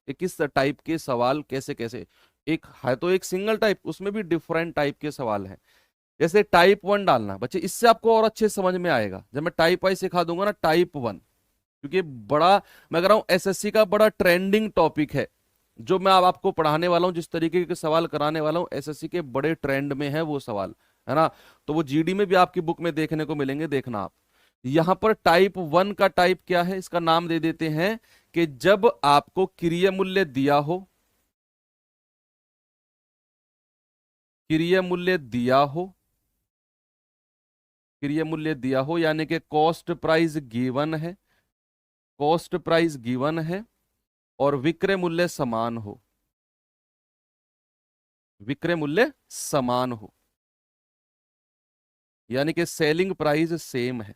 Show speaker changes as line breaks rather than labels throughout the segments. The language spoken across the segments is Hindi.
कि किस टाइप के सवाल कैसे कैसे, एक है तो एक सिंगल टाइप, उसमें भी डिफरेंट टाइप के सवाल हैं। जैसे टाइप 1 डालना बच्चे, इससे आपको और अच्छे समझ में आएगा जब मैं टाइप वाइज सिखा दूंगा ना, टाइप 1, क्योंकि बड़ा, मैं कह रहा हूं एसएससी का बड़ा ट्रेंडिंग टॉपिक है जो मैं अब आपको पढ़ाने वाला हूं, जिस तरीके के सवाल कराने वाला हूं एसएससी के बड़े ट्रेंड में है वो सवाल, है ना। तो वो जीडी में भी आपकी बुक में देखने को मिलेंगे, देखना आप। यहां पर टाइप 1 का टाइप क्या है, इसका नाम दे देते हैं कि जब आपको क्रिया मूल्य दिया हो, क्रिया मूल्य दिया हो, क्रिया मूल्य दिया हो, यानी कि कॉस्ट प्राइस गिवन है, कॉस्ट प्राइस गिवन है और विक्रय मूल्य समान हो, विक्रय मूल्य समान हो, यानी कि सेलिंग प्राइस सेम है।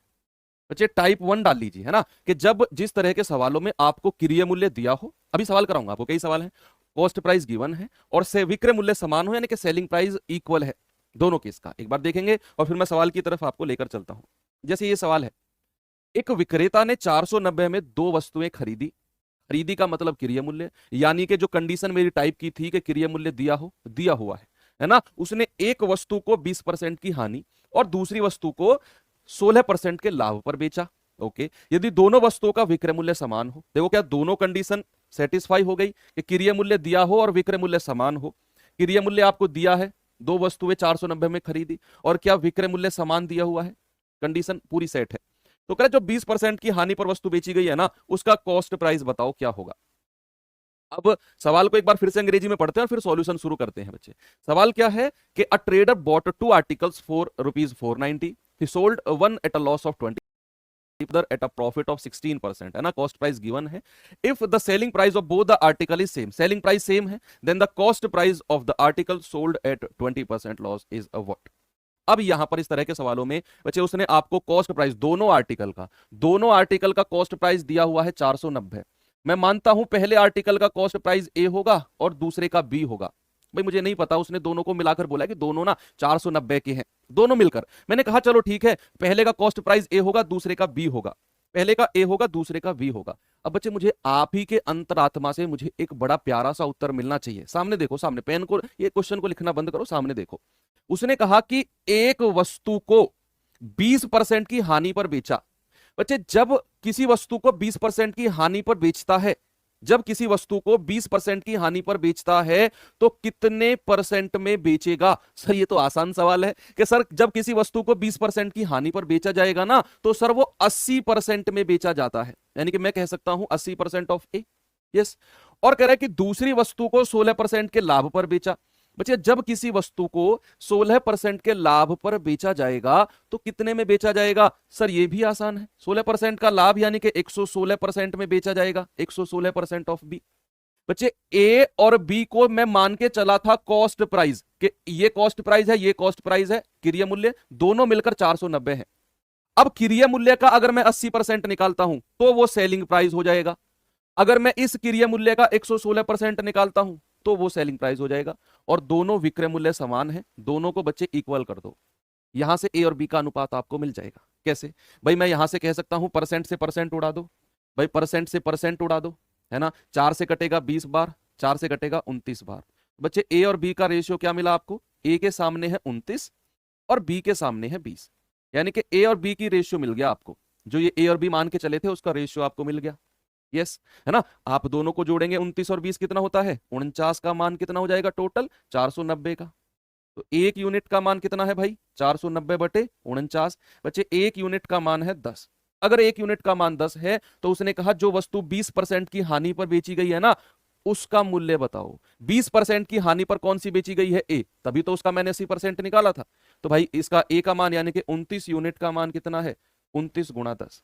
बच्चे टाइप 1 डाल लीजिए, है ना, कि जब जिस तरह के सवालों में आपको क्रिया मूल्य दिया हो, अभी सवाल कराऊंगा आपको, कई सवाल हैं, कॉस्ट प्राइस गिवन है और से विक्रय मूल्य समान हो, यानी कि सेलिंग प्राइस इक्वल है, दोनों केस का एक बार देखेंगे और फिर मैं सवाल की तरफ आपको लेकर चलता हूं। जैसे ये सवाल है, एक विक्रेता ने 490 में दो वस्तुएं खरीदी, खरीदी का मतलब क्रिया मूल्य, यानी कि जो कंडीशन मेरी टाइप की थी कि क्रिया मूल्य दिया हो, दिया हुआ है ना। उसने एक वस्तु को 20% की हानि और दूसरी वस्तु को 16% के लाभ पर बेचा। ओके, यदि दोनों वस्तुओं का विक्रय मूल्य समान हो, देखो क्या दोनों कंडीशन सेटिस्फाई हो गई कि क्रिया मूल्य दिया हो और विक्रय मूल्य समान हो। क्रिया मूल्य आपको दिया है, दो वस्तुएं 490 में खरीदी, और क्या विक्रय मूल्य समान दिया हुआ है, कंडीशन पूरी सेट है। तो कह रहे जो 20% की हानि पर वस्तु बेची गई है ना, उसका कॉस्ट प्राइस बताओ क्या होगा। अब सवाल को एक बार फिर से अंग्रेजी में पढ़ते हैं और फिर सॉल्यूशन शुरू करते हैं बच्चे। सवाल क्या है कि a trader bought two articles for ₹490, he sold one at a loss of 20 at a profit of 16%, है ना, कॉस्ट प्राइस गिवन है। If the selling price of both the article is same, selling price same है, then the cost price of the article sold at 20% loss is what. अब यहां पर इस तरह के सवालों में बच्चे उसने आपको कॉस्ट प्राइस दोनों आर्टिकल का कॉस्ट प्राइस दिया हुआ है 490। मैं मानता हूं पहले आर्टिकल का कॉस्ट प्राइस ए होगा और दूसरे का बी होगा। भाई मुझे नहीं पता, उसने दोनों को मिलाकर बोला कि दोनों ना 490 के हैं, दोनों मिलकर। मैंने कहा चलो ठीक है, पहले का कॉस्ट प्राइस ए होगा, दूसरे का बी होगा, पहले का ए होगा, दूसरे का बी होगा। अब बच्चे मुझे आप ही के अंतरात्मा से मुझे एक बड़ा प्यारा सा उत्तर मिलना चाहिए। सामने देखो, सामने पेन को, ये क्वेश्चन को लिखना बंद करो, सामने देखो। उसने कहा कि एक वस्तु को 20% की हानि पर बेचा। बच्चे जब किसी वस्तु को 20% की हानि पर बेचता है, जब किसी वस्तु को 20% की हानि पर बेचता है तो कितने परसेंट में बेचेगा। सर ये तो आसान सवाल है कि सर जब किसी वस्तु को 20% की हानि पर बेचा जाएगा ना, तो सर वो 80% में बेचा जाता है, यानी कि मैं कह सकता हूं 80% ऑफ ए। यस। और कह रहा है कि दूसरी वस्तु को 16% के लाभ पर बेचा। बच्चे जब किसी वस्तु को 16% के लाभ पर बेचा जाएगा तो कितने में बेचा जाएगा। सर ये भी आसान है, 16% का लाभ यानी कि 116% में बेचा जाएगा, 116% ऑफ बी। बच्चे ए और बी को मैं मान के चला था कॉस्ट प्राइस, कि ये कॉस्ट प्राइस है, ये कॉस्ट प्राइस है, क्रिया मूल्य दोनों मिलकर 490 है। अब क्रिया मूल्य का अगर मैं 80% निकालता हूं तो वो सेलिंग प्राइस हो जाएगा। अगर मैं इस क्रिया मूल्य का 116% निकालता हूं तो वो सेलिंग प्राइस हो जाएगा। और दोनों विक्रय मूल्य समान है, दोनों को बच्चे इक्वल कर दो, यहां से ए और बी का अनुपात आपको मिल जाएगा। कैसे भाई, मैं यहां से कह सकता हूं परसेंट से परसेंट उड़ा दो, भाई परसेंट से परसेंट उड़ा दो, है ना। 4 से कटेगा 20 बार, 4 से कटेगा 29 बार। बच्चे ए और बी का रेशियो क्या मिला आपको, ए के सामने है 29 और बी के सामने है 20, यानी कि ए और बी की रेशियो मिल गया आपको, जो ये ए और बी मान के चले थे उसका रेशियो आपको मिल गया। यस, है ना। आप दोनों को जोड़ेंगे 29 और 20 कितना होता है 49 का मान कितना हो जाएगा टोटल 490 का। तो एक यूनिट का मान कितना है भाई 490/49। बच्चे एक यूनिट का मान है 10। अगर एक यूनिट का मान 10 है तो उसने कहा जो वस्तु 20% की हानि पर बेची गई है ना, उसका मूल्य बताओ। 20% की हानि पर कौन सी बेची गई है ए, तभी तो उसका मैंने 80% निकाला था। तो भाई इसका ए का मान यानी कि 29 यूनिट का मान कितना है 29 गुणा 10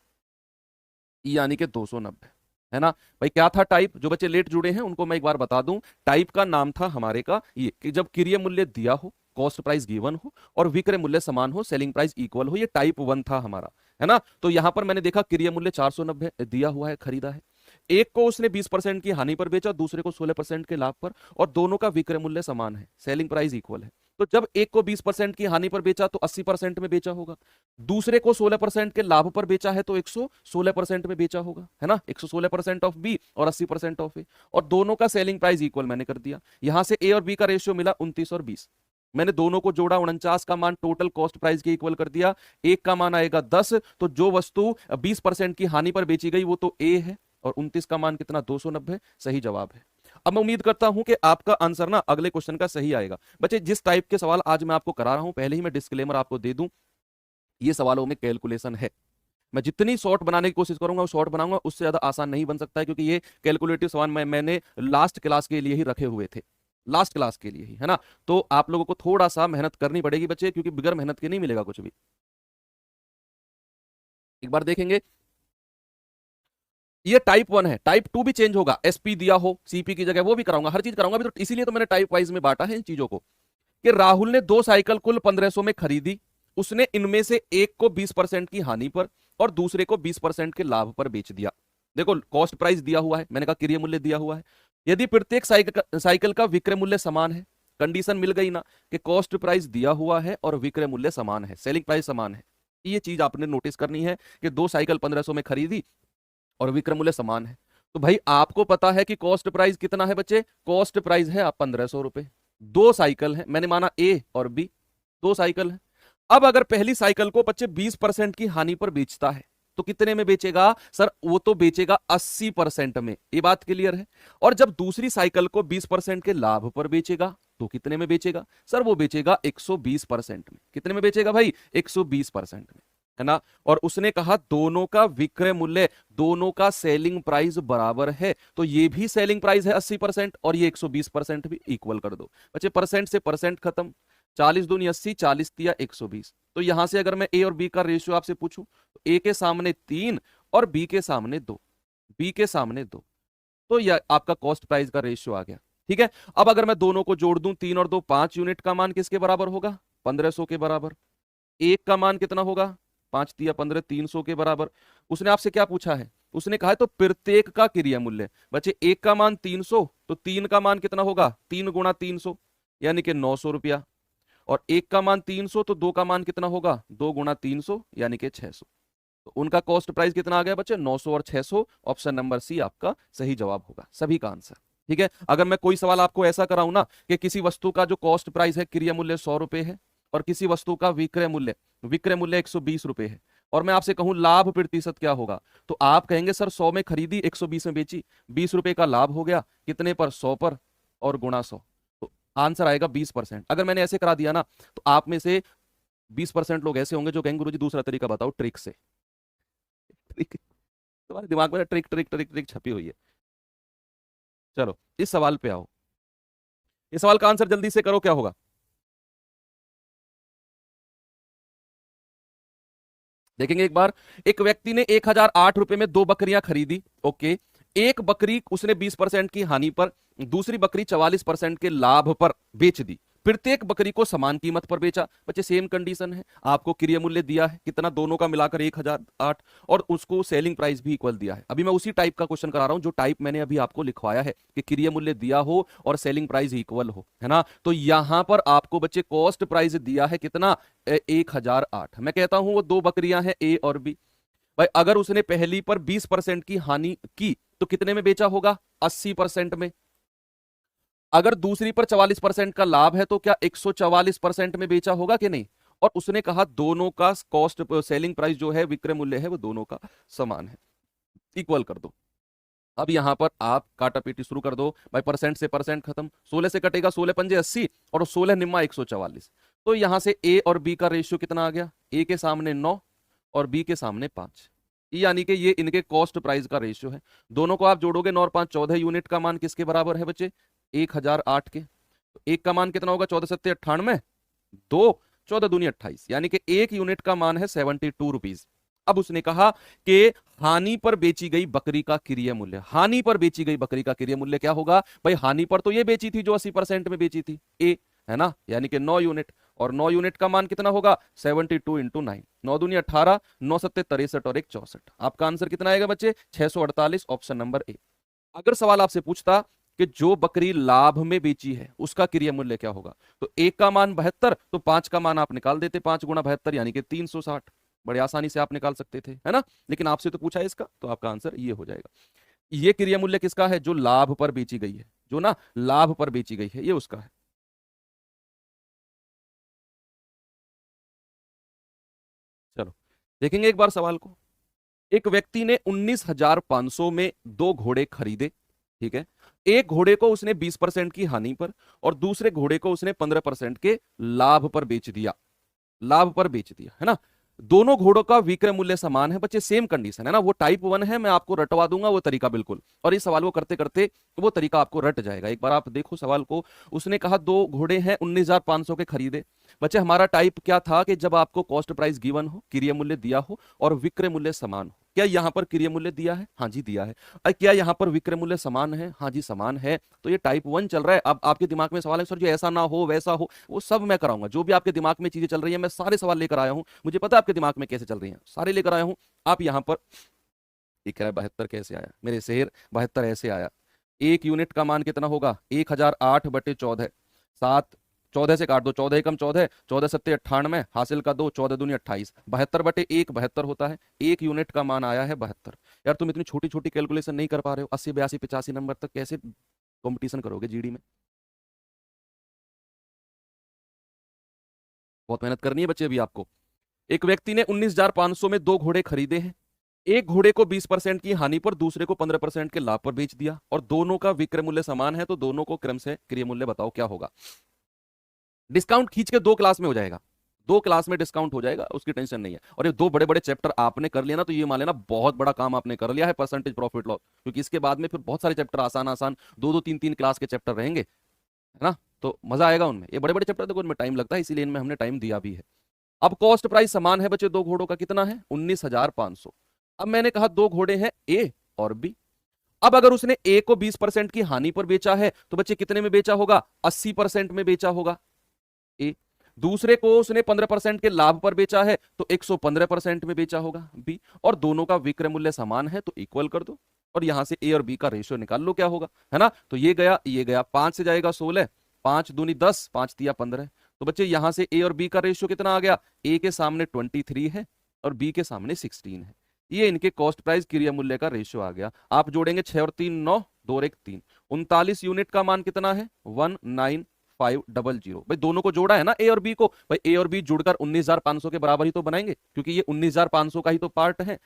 यानी कि 290, है ना। भाई क्या था टाइप, जो बच्चे लेट जुड़े हैं उनको मैं एक बार बता दूं, टाइप का नाम था हमारे का ये कि जब क्रिया मूल्य दिया हो, कॉस्ट प्राइस गिवन हो और विक्रय मूल्य समान हो, सेलिंग प्राइस इक्वल हो, ये टाइप 1 था हमारा, है ना। तो यहां पर मैंने देखा क्रिया मूल्य 490 दिया हुआ है, खरीदा है। एक को उसने 20% की हानि पर बेचा, दूसरे को 16% के लाभ पर, और दोनों का विक्रय मूल्य समान है, सेलिंग प्राइस इक्वल है। तो जब एक को 20% की हानि पर बेचा तो 80% में बेचा होगा, दूसरे को 16% के लाभ पर बेचा है तो 116% में बेचा होगा, है ना। 116% ऑफ बी और 80% ऑफ ए, और दोनों का सेलिंग प्राइस इक्वल मैंने कर दिया। यहां से ए और बी का रेशियो मिला 29 और 20, मैंने दोनों को जोड़ा, 49 का मान टोटल कॉस्ट प्राइस के इक्वल कर दिया। एक का मान आएगा 10, तो जो वस्तु 20% की हानि पर बेची गई वो तो ए है, और 29 का मान कितना, 290, सही जवाब है। अब मैं उम्मीद करता हूं कि आपका आंसर ना अगले क्वेश्चन का सही आएगा। बच्चे जिस टाइप के सवाल आज मैं आपको करा रहा हूं, पहले ही मैं डिस्क्लेमर आपको दे दूं, ये सवालों में कैलकुलेशन है। मैं जितनी शॉर्ट बनाने की कोशिश करूंगा वो शॉर्ट बनाऊंगा, उससे ज्यादा आसान नहीं बन सकता है, क्योंकि ये कैलकुलेटिव सवाल मैंने लास्ट क्लास के लिए ही रखे हुए थे, लास्ट क्लास के लिए ही, है ना। तो आप लोगों को थोड़ा सा मेहनत करनी पड़ेगी बच्चे, क्योंकि बगैर मेहनत के नहीं मिलेगा कुछ भी। एक बार देखेंगे, ये टाइप 1 है, टाइप 2 भी चेंज होगा, एसपी दिया हो सीपी की जगह वो भी कराऊंगा, हर चीज कराऊंगा अभी, तो इसीलिए तो मैंने टाइप वाइज में बांटा है इन चीजों को। कि राहुल ने 2 साइकिल कुल 1500 में खरीदी, उसने इनमें से एक को 20% की हानि पर और दूसरे को 20% के लाभ पर बेच दिया। देखो कॉस्ट प्राइस दिया हुआ है, मैंने कहा क्रय मूल्य दिया हुआ है। यदि प्रत्येक साइकिल का विक्रय मूल्य समान है, कंडीशन मिल गई ना कि कॉस्ट प्राइस दिया हुआ है और विक्रय मूल्य समान है, सेलिंग प्राइस समान है। ये चीज आपने नोटिस करनी है कि 2 साइकिल 1500 में खरीदी और विक्रय मूल्य समान है। तो भाई आपको पता है कि कॉस्ट प्राइस कितना है बच्चे, कॉस्ट प्राइस है आप 1500 रुपए। 2 साइकिल है, मैंने माना ए और बी, 2 साइकिल है। अब अगर पहली साइकिल को बच्चे 20% की हानि पर बेचता है तो कितने में बेचेगा सर, वो तो बेचेगा 80% में, ये बात क्लियर है। और जब दूसरी साइकिल को 20% के लाभ पर बेचेगा तो कितने में बेचेगा सर, वो बेचेगा 120% में। कितने में बेचेगा भाई, 120% में, है ना। और उसने कहा दोनों का विक्रय मूल्य, दोनों का सेलिंग प्राइस बराबर है, तो ये भी सेलिंग प्राइस है 80% और ये 120% भी, इक्वल कर दो बच्चे, परसेंट से परसेंट खत्म, 40 दूनी 80, 40 दिया 120। तो यहां से अगर मैं ए और बी का रेशियो आपसे पूछूं तो ए के सामने 3 और बी के सामने 2, बी के सामने 2, तो यह आपका कॉस्ट प्राइस का रेशियो आ गया। ठीक है, अब अगर मैं दोनों को जोड़ दूं, 3 और 2 5 यूनिट का मान किसके बराबर होगा, 1500 के बराबर। एक का मान कितना होगा, 5 दिया 15, 300 के बराबर। उसने आपसे क्या पूछा है, उसने कहा है तो प्रत्येक का क्रिया मूल्य, बच्चे एक का मान 300 तो 3 का मान कितना होगा, 3 गुणा 300 यानी कि 900 रुपया, और एक का मान 300 तो 2 का मान कितना होगा, 2 गुणा 300 यानी कि 600। तो उनका कॉस्ट प्राइस कितना आ गया बच्चे, 900 और 600। ऑप्शन नंबर सी आपका सही जवाब होगा, सभी का आंसर। ठीक है, अगर मैं कोई सवाल आपको ऐसा कराऊं ना कि किसी वस्तु का जो कॉस्ट प्राइस है क्रिया मूल्य 100 रुपए है और किसी वस्तु का विक्रय मूल्य 120 रुपए है, और मैं आपसे कहूं लाभ प्रतिशत क्या होगा, तो आप कहेंगे सर 100 में खरीदी 120 में बेची, 20 रुपए का लाभ हो गया, कितने पर, 100 पर, और गुणा 100, तो आंसर आएगा 20%। अगर मैंने ऐसे करा दिया ना तो आप में से 20% लोग ऐसे होंगे जो कहेंगे गुरुजी दूसरा तरीका बताओ, ट्रिक से। ट्रिक, तुम्हारे दिमाग में ट्रिक ट्रिक ट्रिक ट्रिक छपी हुई है। चलो इस सवाल पे आओ, इस सवाल का आंसर जल्दी से करो, क्या होगा। देखेंगे एक बार, एक व्यक्ति ने 1008 रुपए में 2 बकरियां खरीदी, ओके। एक बकरी उसने 20% की हानि पर, दूसरी बकरी 44% के लाभ पर बेच दी, प्रत्येक बकरी को समान कीमत पर बेचा। बच्चे सेम कंडीशन है, आपको क्रय मूल्य दिया है कितना, दोनों का मिलाकर 1008, और उसको सेलिंग प्राइस भी इक्वल दिया है। अभी मैं उसी टाइप का क्वेश्चन करा रहा हूं जो टाइप मैंने अभी आपको लिखवाया है कि क्रय मूल्य दिया हो और सेलिंग प्राइस इक्वल हो, है ना। तो यहां पर आपको बच्चे कॉस्ट प्राइस दिया है कितना, 1008। मैं कहता हूं वो 2 बकरियां हैं ए और बी, भाई अगर उसने पहली पर 20% की हानि की तो कितने में बेचा होगा, 80% में। अगर दूसरी पर 44% का लाभ है तो क्या 144% में बेचा होगा कि नहीं। और उसने कहा दोनों का कॉस्ट सेलिंग प्राइस जो है, विक्रय मूल्य है, वो दोनों का समान है, इक्वल कर दो। अब यहां पर आप काटा पीटी शुरू कर दो भाई, परसेंट से परसेंट खत्म, 16 से कटेगा, 16 पंजे 80 और 16 निम्मा 144। तो यहां से ए और बी का रेशियो कितना आ गया, ए के सामने 9 और बी के सामने 5, यानी कि ये इनके कॉस्ट प्राइस का रेशियो है। दोनों को आप जोड़ोगे 9 और 5 14 यूनिट का मान किसके बराबर है बच्चे, 1008 के। तो एक का मान कितना होगा, 14 सत्ते 98, 2 14 दूनी 28, यानी कि एक यूनिट का मान है 72 रुपीज। अब उसने कहा कि हानि पर बेची गई बकरी का क्रय मूल्य, हानि पर बेची गई बकरी का क्रय मूल्य क्या होगा भाई, हानि पर तो ये बेची थी जो 80% में बेची थी, ए, है ना, यानी कि 9 यूनिट, और 9 यूनिट का मान कितना होगा, 72 इंटू 9, 9 दूनी 18, 9 सत्ते 63 और 1 64। आपका आंसर कितना आएगा बच्चे, 648, ऑप्शन नंबर ए। अगर सवाल आपसे पूछता कि जो बकरी लाभ में बेची है उसका क्रिय मूल्य क्या होगा। तो एक का मान 72, तो 5 का मान आप निकाल देते, 5 गुणा 72 यानी कि 360। बड़े आसानी से आप निकाल सकते थे, है ना। लेकिन आपसे तो पूछा है इसका, तो आपका आंसर ये हो जाएगा। ये क्रिया मूल्य किसका है, जो लाभ पर बेची गई है, जो ना लाभ पर बेची गई है, ये उसका है। चलो देखेंगे एक बार सवाल को। एक व्यक्ति ने 19,500 में दो घोड़े खरीदे, ठीक है। एक घोड़े को उसने 20% की हानि पर और दूसरे घोड़े को उसने 15% के लाभ पर बेच दिया, लाभ पर बेच दिया, है ना। दोनों घोड़ों का विक्रय मूल्य समान है बच्चे, सेम कंडीशन है ना, वो टाइप 1 है, मैं आपको रटवा दूंगा वो तरीका बिल्कुल, और इस सवाल को करते करते वो तरीका आपको रट जाएगा। एक बार आप देखो सवाल को। उसने कहा दो घोड़े हैं 19,500 के खरीदे। बच्चे हमारा टाइप क्या था कि जब आपको कॉस्ट प्राइस गिवन हो, क्रिय मूल्य दिया हो और विक्रय मूल्य समान हो। क्या यहां पर क्रिय मूल्य दिया है, हाँ जी दिया है। क्या यहां पर विक्रय मूल्य समान है, हाँ जी समान है। तो ये टाइप 1 चल रहा है। अब आपके दिमाग में सवाल है सर जो ऐसा ना हो वैसा हो, वो सब मैं कराऊंगा। जो भी आपके दिमाग में चीजें चल रही है, मैं सारे सवाल लेकर आया हूं, मुझे पता है आपके दिमाग में कैसे चल रही हैं, सारे लेकर आया हूं। आप यहां पर ये कह रहा है 72 कैसे आया मेरे शेर, 72 ऐसे आया। एक यूनिट का मान कितना होगा, 1008/14, 7, 14 से काट दो, 14 एकम 14, 14 सत्ते 98, हासिल का 2, 14 दूनी 28, 72/1 72 होता है। एक यूनिट का मान आया है 72। यार तुम इतनी छोटी छोटी कैलकुलेशन नहीं कर पा रहे हो, 80 82 85 नंबर तक कैसे कंपटीशन करोगे जीडी में। बहुत मेहनत करनी है बच्चे अभी आपको। एक व्यक्ति ने 19,500 में दो घोड़े खरीदे हैं। एक घोड़े को 20% की हानि पर दूसरे को 15% के लाभ पर बेच दिया और दोनों का विक्रय मूल्य समान है, तो दोनों को क्रम से क्रिय मूल्य बताओ क्या होगा। डिस्काउंट खींच के दो क्लास में हो जाएगा, दो क्लास में डिस्काउंट हो जाएगा, उसकी टेंशन नहीं है। और ये दो बड़े बड़े चैप्टर आपने कर लिया ना, तो ये मान लेना बहुत बड़ा काम आपने कर लिया है परसेंटेज प्रॉफिट लॉस, क्योंकि इसके बाद में फिर बहुत सारे चैप्टर आसान आसान दो दो तीन तीन क्लास के चैप्टर रहेंगे, है ना। तो मजा आएगा उनमें। ये बड़े बड़े चैप्टर देखो उनमें टाइम लगता है, इसीलिए इनमें हमने टाइम दिया भी है। अब कॉस्ट प्राइस समान है बच्चे, दो घोड़ों का कितना है 19,500। अब मैंने कहा दो घोड़े हैं ए और बी। अब अगर उसने ए को 20% की हानि पर बेचा है, तो बच्चे कितने में बेचा होगा, 80% में बेचा होगा ए। दूसरे को उसने 15% के लाभ पर बेचा है, तो 115% में बेचा होगा बी। और दोनों का विक्रय मूल्य समान है, तो इक्वल कर दो और यहां से ए और बी का रेशियो निकाल लो क्या होगा, है ना। तो ये गया ये गया, 5 से जाएगा 16, 5 दूनी 10, 5 तिया 15। तो बच्चे यहां से ए और बी का रेशियो कितना आ गया, ए के सामने 23 है और बी के सामने 16 है। ये इनके कॉस्ट प्राइस क्रिया मूल्य का रेशियो आ गया। आप जोड़ेंगे 6 और 3 9, 2 और 1 3, 39 यूनिट का मान कितना है 19,500। भाई दोनों को जोड़ा है ना ए और बी को, भाई ए और बी जुड़कर 19,500 के बराबर ही तो बनाएंगे, क्योंकि ये 19,500 का ही तो पार्ट है।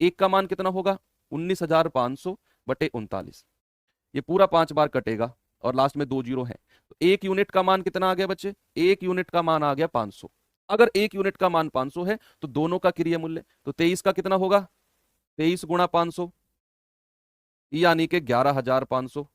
एक का मान कितना होगा 19,500/39, ये पूरा 5 बार कटेगा और लास्ट में 2 जीरो है। तो एक यूनिट का मान कितना आ गया बच्चे, एक यूनिट का मान आ गया 500। अगर एक यूनिट का मान 500 है तो दोनों का क्रिया मूल्य, तो 23 का कितना होगा, 23 गुणा 500 यानी कि 11,500।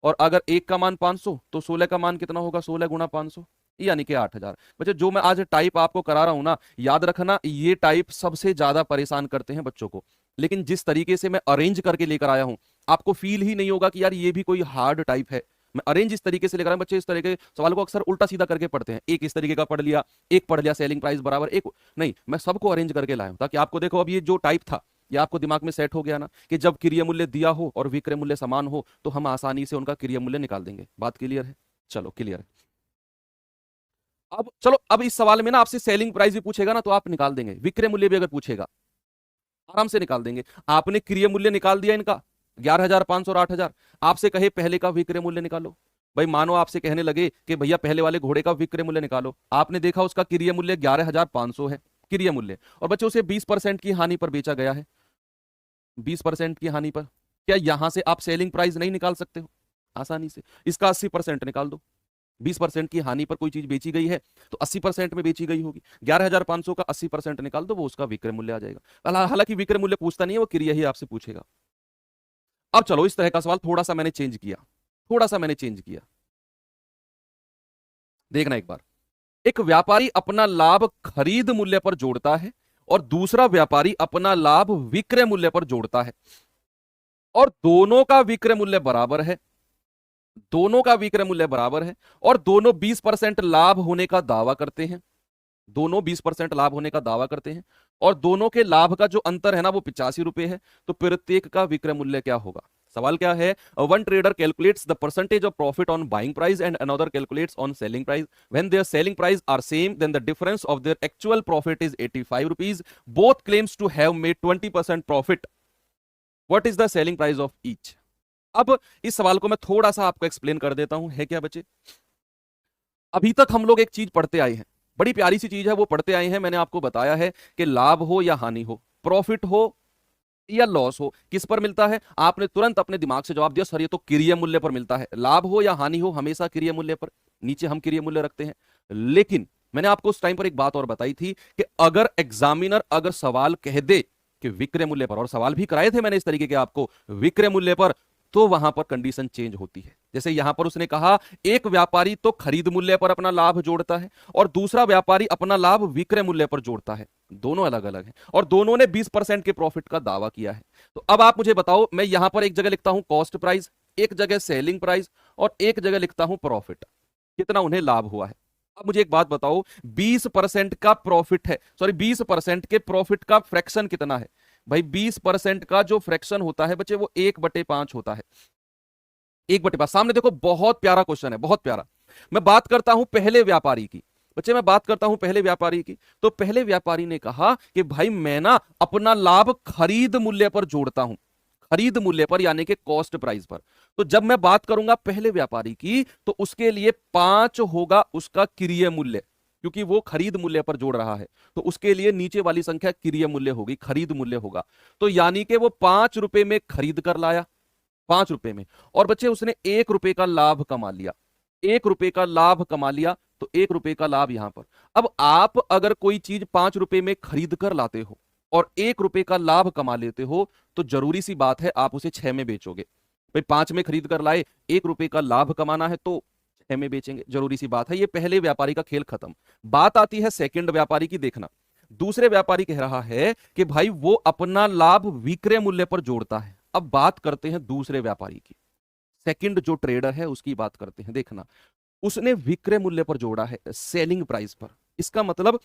और अगर एक का मान 500 तो 16 का मान कितना होगा, 16 गुणा 500 यानी कि 8,000। बच्चे जो मैं आज टाइप आपको करा रहा हूं ना, याद रखना ये टाइप सबसे ज्यादा परेशान करते हैं बच्चों को। लेकिन जिस तरीके से मैं अरेंज करके लेकर आया हूं, आपको फील ही नहीं होगा कि यार ये भी कोई हार्ड टाइप है। मैं अरेंज इस तरीके से लेकर आया, बच्चे इस तरीके के सवाल को अक्सर उल्टा सीधा करके पढ़ते हैं। एक इस तरीके का पढ़ लिया, एक पढ़ लिया सेलिंग प्राइस बराबर एक, नहीं मैं सबको अरेंज करके लाया हूं ताकि आपको देखो अब ये जो टाइप था ये आपको दिमाग में सेट हो गया ना, कि जब क्रिय मूल्य दिया हो और विक्रय मूल्य समान हो तो हम आसानी से उनका क्रिय मूल्य निकाल देंगे। बात क्लियर है, चलो क्लियर है। अब चलो, अब इस सवाल में ना आपसे सेलिंग प्राइस भी पूछेगा ना तो आप निकाल देंगे, विक्रय मूल्य भी अगर पूछेगा आराम से निकाल देंगे। आपने क्रिय मूल्य निकाल दिया इनका 11,500 और 8,000, आपसे कहे पहले का विक्रय मूल्य निकालो। भाई मानो आपसे कहने लगे कि भैया पहले वाले घोड़े का विक्रय मूल्य निकालो, आपने देखा उसका क्रिय मूल्य 11,500 है क्रिय मूल्य, और बच्चों उसे 20% की हानि पर बेचा गया है, 20% की हानि पर। क्या यहां से आप सेलिंग प्राइस नहीं निकाल सकते हो आसानी से, इसका 80% निकाल दो। 20% की हानि पर कोई चीज बेची गई है तो 80% में बेची गई होगी, 11,500 का 80% निकाल दो, वो उसका विक्रय मूल्य आ जाएगा। हालांकि विक्रय मूल्य पूछता नहीं है, वो क्रिया ही आपसे पूछेगा। अब चलो इस तरह का सवाल थोड़ा सा मैंने चेंज किया, थोड़ा सा मैंने चेंज किया, देखना एक बार। एक व्यापारी अपना लाभ खरीद मूल्य पर जोड़ता है और दूसरा व्यापारी अपना लाभ विक्रय मूल्य पर जोड़ता है और दोनों का विक्रय मूल्य बराबर है, दोनों का विक्रय मूल्य बराबर है और दोनों 20% लाभ होने का दावा करते हैं, दोनों 20% लाभ होने का दावा करते हैं और दोनों के लाभ का जो अंतर है ना वो 85 रुपए है। तो प्रत्येक का विक्रय मूल्य क्या होगा, सवाल क्या है? One trader calculates the percentage of profit on buying price and another calculates on selling price. When their selling price are same then the difference of their actual profit is 85 rupees. Both claims to have made 20% profit. What is the selling price of each? अब इस सवाल को मैं थोड़ा सा आपको एक्सप्लेन कर देता हूं. है क्या बच्चे? अभी तक हम लोग एक चीज पढ़ते आए हैं, बड़ी प्यारी सी चीज है, वो पढ़ते आए हैं. मैंने आपको बताया है कि लाभ हो या हानि हो, प्रॉफिट हो या लॉस हो, किस पर मिलता है? आपने तुरंत अपने दिमाग से जवाब दिया, सर ये तो क्रिय मूल्य पर मिलता है. लाभ हो या हानि हो, हमेशा क्रिय मूल्य पर. नीचे हम क्रिय मूल्य रखते हैं. लेकिन मैंने आपको उस टाइम पर एक बात और बताई थी कि अगर एग्जामिनर अगर सवाल कह दे कि विक्रय मूल्य पर, और सवाल भी कराए थे मैंने इस तरीके के आपको, विक्रय मूल्य पर, तो वहां पर कंडीशन चेंज होती है. जैसे यहां पर उसने कहा एक व्यापारी तो खरीद मूल्य पर अपना लाभ जोड़ता है और दूसरा व्यापारी अपना लाभ विक्रय मूल्य पर जोड़ता है. दोनों अलग अलग हैं और दोनों ने 20% के प्रॉफिट का दावा किया है. तो अब आप मुझे बताओ, मैं यहां पर एक जगह लिखता हूं कॉस्ट प्राइस, एक जगह सेलिंग प्राइस और एक जगह लिखता हूं प्रॉफिट, कितना उन्हें लाभ हुआ है. अब मुझे एक बात बताओ, 20% का प्रॉफिट है, सॉरी 20% के प्रॉफिट का फ्रैक्शन कितना है? भाई 20% का जो फ्रैक्शन होता है बच्चे वो 1/5 होता है. 1/5. सामने देखो, बहुत प्यारा क्वेश्चन है, बहुत प्यारा. मैं बात करता हूं पहले व्यापारी की. बच्चे मैं बात करता हूं पहले व्यापारी की. तो पहले व्यापारी ने कहा कि भाई मैं ना अपना लाभ खरीद मूल्य पर जोड़ता हूं, खरीद मूल्य पर यानी कि कॉस्ट प्राइस पर. तो जब मैं बात करूंगा पहले व्यापारी की तो उसके लिए 5 होगा उसका क्रिय मूल्य, क्योंकि वो खरीद मूल्य पर जोड़ रहा है. तो उसके लिए नीचे वाली संख्या क्रिय मूल्य होगी, खरीद मूल्य होगा. तो यानी कि वो 5 रुपए में खरीद कर लाया, 5 रुपए में, और बच्चे उसने 1 रुपए का लाभ कमा लिया. 1 रुपए का लाभ कमा लिया तो 1 रुपए का लाभ यहां पर. अब आप अगर कोई चीज 5 रुपए में खरीद कर लाते हो और 1 रुपए का लाभ कमा लेते हो तो जरूरी सी बात है आप उसे 6 में बेचोगे. भाई 5 में खरीद कर लाए, 1 रुपए का लाभ कमाना है तो 6 में बेचेंगे, जरूरी सी बात है. ये पहले व्यापारी का खेल खत्म. बात आती है सेकंड व्यापारी की. देखना, दूसरे व्यापारी कह रहा है कि भाई वो अपना लाभ विक्रय मूल्य पर जोड़ता है. अब बात करते हैं दूसरे व्यापारी की, सेकंड जो ट्रेडर है उसकी बात करते हैं. देखना, उसने विक्रय मूल्य पर जोड़ा है, सेलिंग प्राइस पर. इसका मतलब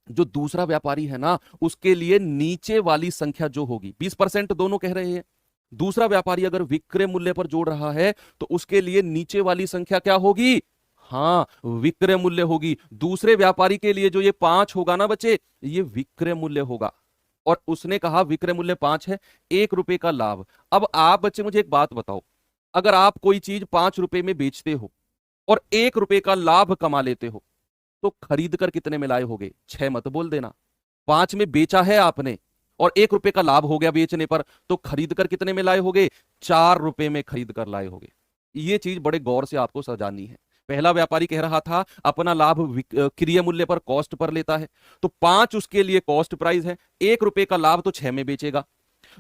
जो दूसरा व्यापारी है ना, उसके लिए नीचे वाली संख्या जो होगी, 20% दोनों कह रहे हैं. दूसरा व्यापारी अगर विक्रय मूल्य पर जोड़ रहा है तो उसके लिए नीचे वाली संख्या क्या होगी? हाँ, विक्रय मूल्य होगी. दूसरे व्यापारी के लिए जो ये 5 होगा ना बच्चे, ये विक्रय मूल्य होगा. और उसने कहा विक्रय मूल्य 5 है, 1 रुपए का लाभ. अब आप बच्चे मुझे एक बात बताओ, अगर आप कोई चीज 5 रुपए में बेचते हो और 1 रुपए का लाभ कमा लेते हो तो खरीद कर कितने में लाए होगे? 6 मत बोल देना. 5 में बेचा है आपने और 1 रुपए का लाभ हो गया बेचने पर, तो खरीद कर कितने में लाए होगे? 4 रुपए में खरीद कर लाए होगे. ये चीज बड़े गौर से आपको समझानी है. पहला व्यापारी कह रहा था अपना लाभ क्रिय मूल्य पर, कॉस्ट पर लेता है, तो 5 उसके लिए कॉस्ट प्राइस है, 1 रुपए का लाभ तो 6 में बेचेगा.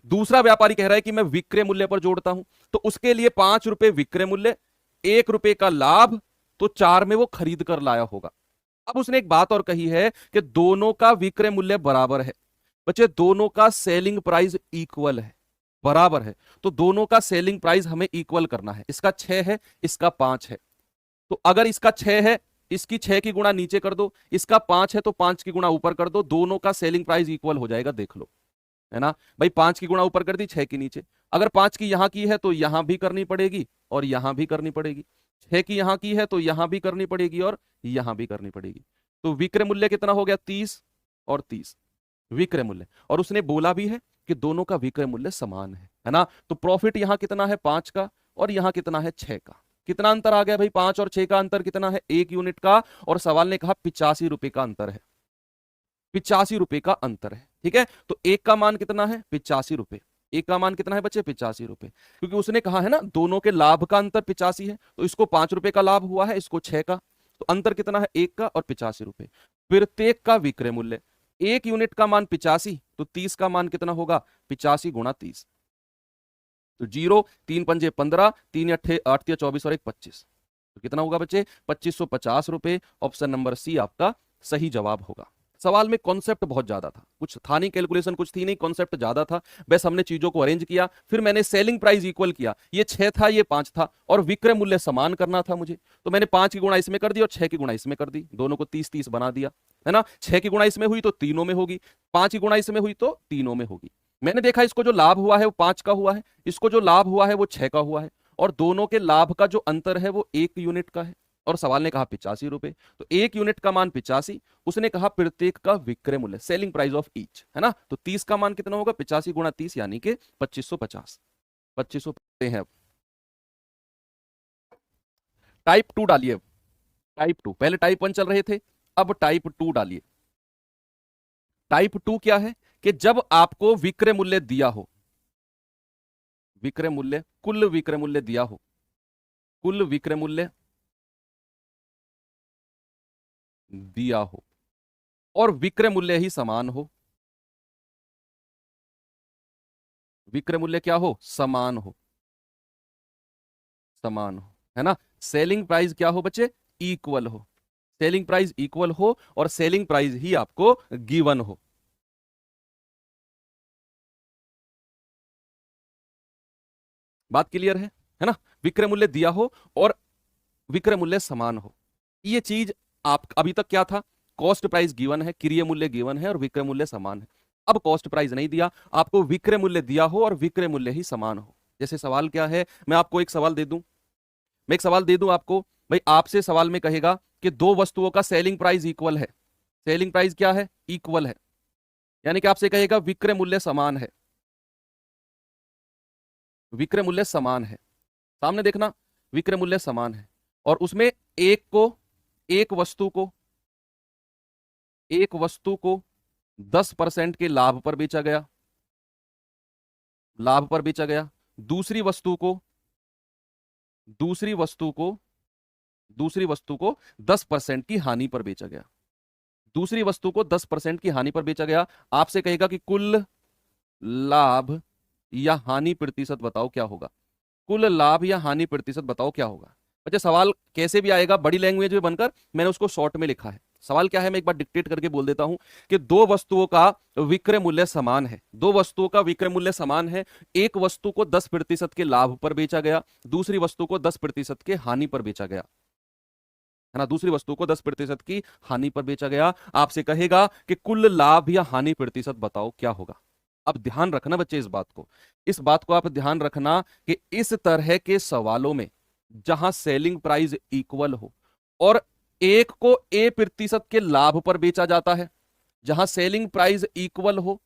दूसरा व्यापारी कह रहा है कि मैं विक्रय मूल्य पर जोड़ता हूं, तो उसके लिए 5 रुपए विक्रय मूल्य, 1 रुपए का लाभ, तो 4 में वो खरीद कर लाया होगा. अब उसने एक बात और कही है कि दोनों का विक्रय मूल्य बराबर है. बच्चे दोनों का सेलिंग प्राइस इक्वल है, बराबर है. तो दोनों का सेलिंग प्राइस हमें इक्वल करना है. इसका 6 है, इसका 5 है. तो अगर इसका 6 है, इसकी 6 की गुणा नीचे कर दो, इसका 5 है तो 5 की गुणा ऊपर कर दो, दोनों का सेलिंग प्राइस इक्वल हो जाएगा. देख लो, है ना भाई. 5 की गुणा ऊपर कर दी, 6 की नीचे. अगर 5 की यहां की है तो यहां भी करनी पड़ेगी और यहां भी करनी पड़ेगी. 6 की यहां की है तो यहां भी करनी पड़ेगी और यहां भी करनी पड़ेगी. तो विक्रय मूल्य कितना हो गया? 30 और 30 विक्रय मूल्य. और उसने बोला भी है कि दोनों का विक्रय मूल्य समान है ना. तो प्रॉफिट यहां कितना है? 5 का, और यहां कितना है? 6 का. कितना अंतर आ गया भाई? 5 और 6 का अंतर कितना है? 1 यूनिट का. और सवाल ने कहा 85 रुपए का अंतर है, 85 रुपए का अंतर है. ठीक है, तो एक का मान कितना है? 85 रुपए. एक का मान कितना है बच्चे? 85 रुपए. क्योंकि उसने कहा है ना दोनों के लाभ का अंतर 85 है, तो इसको 5 रुपए का लाभ हुआ है, इसको 6 का. तो अंतर कितना है? 1 का और 85 रुपए. प्रत्येक का विक्रय मूल्य, 1 यूनिट का मान 85, तो 30 का मान कितना होगा? 85 गुणा 30. तो 0, 3 पंजे 15, 3 अट्ठे 8 या 24 और 1 25. तो कितना होगा बच्चे? 2550 रुपए. ऑप्शन नंबर सी आपका सही जवाब होगा. सवाल में कॉन्सेप्ट बहुत ज्यादा था, कुछ था नहीं, कैलकुलेशन कुछ थी नहीं, कॉन्सेप्ट ज्यादा था. बस हमने चीजों को अरेंज किया, फिर मैंने सेलिंग प्राइस इक्वल किया. ये 6 था, ये 5 था, और विक्रय मूल्य समान करना था मुझे. तो मैंने 5 की गुणा इसमें कर दी और 6 की गुणा इसमें कर दी, दोनों को 30 30 बना दिया, है ना. 6 की गुणा इसमें हुई तो तीनों में होगी, 5 की गुणा इसमें हुई तो तीनों में होगी. मैंने देखा इसको जो लाभ हुआ है वो 5 का हुआ है, इसको जो लाभ हुआ है वो 6 का हुआ है, और दोनों के लाभ का जो अंतर है वो 1 यूनिट का है, और सवाल ने कहा 85 रुपए, तो 1 यूनिट का मान 85, उसने कहा प्रत्येक का विक्रय मूल्य, सेलिंग प्राइस ऑफ ईच, है ना, तो 30 का मान कितना होगा, 85 गुणा 30 यानी कि 2550, 2500 हैं। अब टाइप 2 डालिए, अब टाइप 2, पहले टाइप 1 चल रहे थे, अब टाइप 2 डालिए। टाइप 2 क्या है कि जब आपको विक्रय मूल्य दिया हो, विक्रय मूल्य, कुल विक्रय मूल्य दिया हो, कुल विक्रय मूल्य दिया हो और विक्रय मूल्य ही समान हो, विक्रय मूल्य क्या हो, समान हो, समान हो, है ना, सेलिंग प्राइस क्या हो बच्चे, इक्वल हो, सेलिंग प्राइस इक्वल हो और सेलिंग प्राइस ही आपको गिवन हो। बात क्लियर है ना, विक्रय मूल्य दिया हो और विक्रय मूल्य समान हो, ये चीज आप अभी तक क्या था, कॉस्ट प्राइस गिवन है, क्रय मूल्य गिवन है और विक्रय मूल्य समान है। अब कॉस्ट प्राइस नहीं दिया, आपको विक्रय मूल्य दिया हो और विक्रय मूल्य ही समान हो। जैसे सवाल क्या है, मैं आपको एक सवाल दे दूं, मैं एक सवाल दे दूं आपको, भाई आपसे सवाल में कहेगा कि दो वस्तुओं का सेलिंग प्राइस इक्वल है, सेलिंग प्राइस क्या है, इक्वल है, यानी कि आपसे कहेगा विक्रय मूल्य समान है, विक्रय मूल्य समान है, सामने देखना, विक्रय मूल्य समान है, और उसमें एक को, एक वस्तु को, एक वस्तु को 10% के लाभ पर बेचा गया, लाभ पर बेचा गया, दूसरी वस्तु को, दूसरी वस्तु को, दूसरी वस्तु को 10% की हानि पर बेचा गया, दूसरी वस्तु को 10% की हानि पर बेचा गया। आपसे कहेगा कि कुल लाभ या हानि प्रतिशत बताओ क्या होगा, कुल लाभ या हानि प्रतिशत बताओ क्या होगा। अच्छा, सवाल कैसे भी आएगा बड़ी लैंग्वेज में बनकर, मैंने उसको शॉर्ट में लिखा है। सवाल क्या है, मैं एक बार डिक्टेट करके बोल देता हूं कि दो वस्तुओं का विक्रय मूल्य समान है, दो वस्तुओं का विक्रय मूल्य समान है, एक वस्तु को 10% के लाभ पर बेचा गया, दूसरी वस्तु को 10% के हानि पर बेचा गया, है ना, दूसरी वस्तु को 10% की हानि पर बेचा गया। आपसे कहेगा कि कुल लाभ या हानि प्रतिशत बताओ क्या होगा। अब ध्यान रखना बच्चे इस बात को, इस बात को आप ध्यान रखना कि इस तरह के सवालों में जहां सेलिंग प्राइस इक्वल हो और एक को A% के लाभ पर बेचा जाता है, जहां सेलिंग प्राइस इक्वल हो,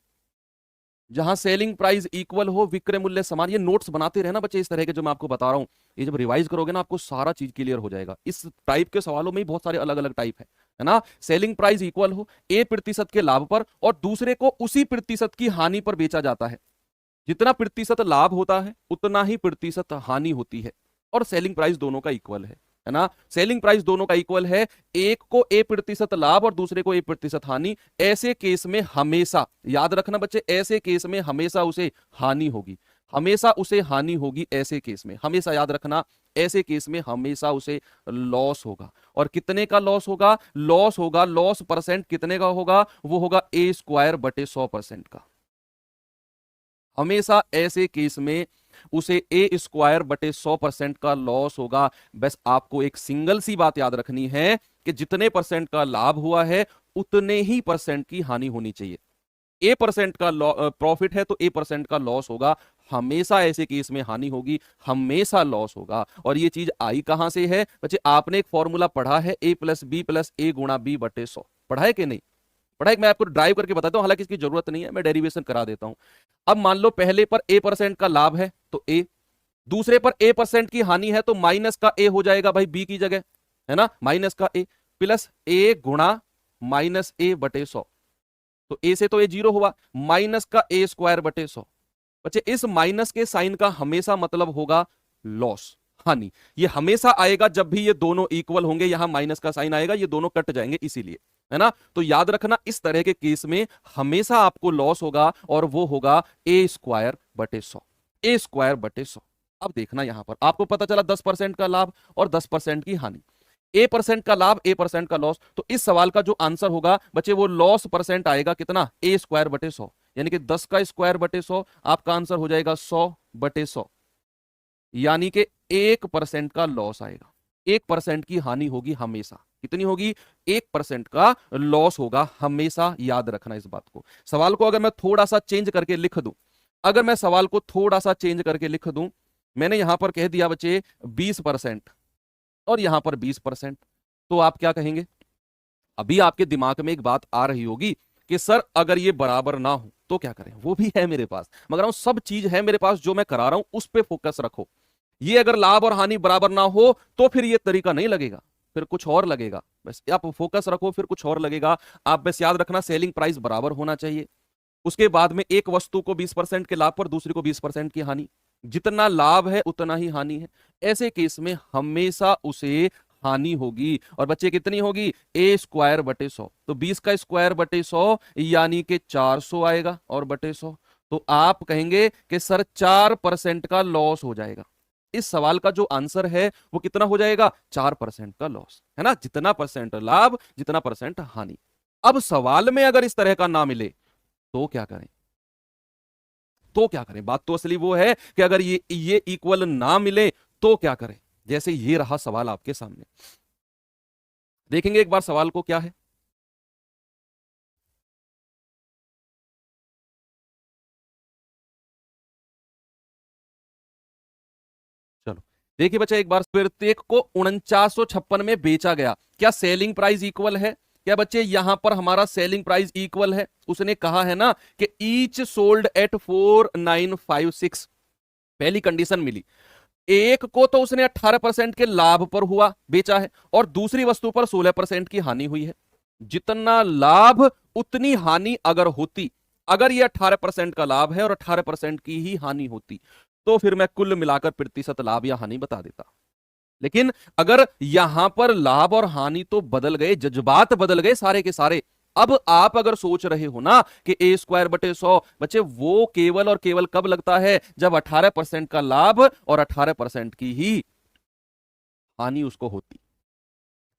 जहां सेलिंग प्राइस इक्वल हो, विक्रय मूल्य समान, ये नोट्स बनाते रहना बच्चे इस तरह के जो मैं आपको बता रहा हूं, ये जब रिवाइज करोगे ना आपको सारा चीज क्लियर हो जाएगा। इस टाइप के सवालों में ही बहुत सारे अलग अलग टाइप है ना, सेलिंग प्राइस इक्वल हो, A% के लाभ पर और दूसरे को उसी प्रतिशत की हानि पर बेचा जाता है, जितना प्रतिशत लाभ होता है उतना ही प्रतिशत हानि होती है, और सेलिंग प्राइस दोनों का इक्वल है ना, सेलिंग प्राइस दोनों का इक्वल है, एक को A% लाभ और दूसरे को A% हानि, ऐसे केस में हमेशा याद रखना बच्चे, ऐसे केस में हमेशा उसे हानि होगी, हमेशा उसे हानि होगी, ऐसे केस में हमेशा याद रखना, ऐसे केस में हमेशा उसे लॉस होगा। और कितने का लॉस होगा, लॉस होगा, लॉस परसेंट कितने का होगा, वो होगा A²/100% का, हमेशा ऐसे केस में उसे A²/100% का लॉस होगा। बस आपको एक सिंगल सी बात याद रखनी है कि जितने परसेंट का लाभ हुआ है उतने ही परसेंट की हानि होनी चाहिए। A% का प्रॉफिट है तो A% का लॉस होगा, हमेशा ऐसे केस में हानि होगी, हमेशा लॉस होगा। और ये चीज आई कहां से है बच्चे, आपने एक फॉर्मूला पढ़ा है A+B+A×B/100, पढ़ा है कि नहीं पढ़ा है, मैं आपको ड्राइव करके बताता हूं, हालांकि इसकी जरूरत नहीं है, मैं डेरिवेशन करा देता हूं। अब मान लो पहले पर A% का लाभ है तो A, दूसरे पर A% की हानि है तो माइनस का A हो जाएगा भाई B की जगह, है ना, माइनस का A प्लस A गुणा -A/100, तो A से तो A 0 हुआ, माइनस का A²/100। बच्चे इस माइनस के साइन का हमेशा मतलब होगा लॉस, हानि, ये हमेशा आएगा जब भी ये दोनों इक्वल होंगे, यहां माइनस का साइन आएगा, ये दोनों कट जाएंगे इसीलिए, है ना। तो याद रखना इस तरह के केस में हमेशा आपको लॉस होगा और वो होगा A²/100, A²/100। अब देखना यहां पर आपको पता चला 10% का लाभ और 10% की हानि, A% का लाभ A% का लॉस, तो इस सवाल का जो आंसर होगा बच्चे वो लॉस परसेंट आएगा कितना, A²/100, यानी कि 10 का स्क्वायर/100, आपका आंसर हो जाएगा 100/100, यानी कि 1% का लॉस आएगा, 1% की हानि होगी हमेशा, कितनी होगी, 1% का लॉस होगा हमेशा, याद रखना इस बात को। सवाल को अगर मैं थोड़ा सा चेंज करके लिख दूं अगर मैं सवाल को थोड़ा सा चेंज करके लिख दूं, मैंने यहां पर कह दिया बच्चे 20% और यहां पर 20%, तो आप क्या कहेंगे? अभी आपके दिमाग में एक बात आ रही होगी कि सर अगर ये बराबर ना हो तो क्या करें? वो भी है मेरे पास, मगर सब चीज है मेरे पास, जो मैं करा रहा हूं उस पर फोकस रखो। ये अगर लाभ और हानि बराबर ना हो तो फिर ये तरीका नहीं लगेगा, फिर कुछ और लगेगा। बस आप फोकस रखो, फिर कुछ और लगेगा। आप बस याद रखना सेलिंग प्राइस बराबर होना चाहिए। उसके बाद में एक वस्तु को 20% के लाभ पर, दूसरी को 20% की हानि। जितना लाभ है उतना ही हानि है। ऐसे केस में हमेशा उसे हानि होगी। और बच्चे कितनी होगी? ए स्क्वायर बटे 100। तो 20 का स्क्वायर बटे 100 यानी कि 400 आएगा, और बटे 100। तो आप कहेंगे कि सर 4% का लॉस हो जाएगा। इस सवाल का जो आंसर है वो कितना हो जाएगा? 4% का लॉस, है ना? जितना परसेंट लाभ, जितना परसेंट हानि। अब सवाल में अगर इस तरह का ना मिले तो क्या करें? तो क्या करें? बात तो असली वो है कि अगर ये इक्वल ना मिले तो क्या करें। जैसे ये रहा सवाल आपके सामने, देखेंगे एक बार सवाल को क्या है। चलो देखिए बच्चा एक बार, प्रत्येक को 4956 में बेचा गया। क्या सेलिंग प्राइस इक्वल है? क्या बच्चे यहां पर हमारा सेलिंग प्राइस इक्वल है? उसने कहा है ना कि ईच सोल्ड एट 4956, पहली कंडीशन मिली। एक को तो उसने 18% के लाभ पर हुआ बेचा है, और दूसरी वस्तु पर 16% की हानि हुई है। जितना लाभ उतनी हानि अगर होती, अगर ये 18% का लाभ है और 18% की ही हानि होती, तो फिर मैं कुल मिलाकर प्रतिशत लाभ या हानि बता देता। लेकिन अगर यहां पर लाभ और हानि तो बदल गए, जज्बात बदल गए सारे के सारे। अब आप अगर सोच रहे हो ना कि ए स्क्वायर बटे 100, बच्चे वो केवल और केवल कब लगता है? जब 18% का लाभ और 18% की ही हानि उसको होती।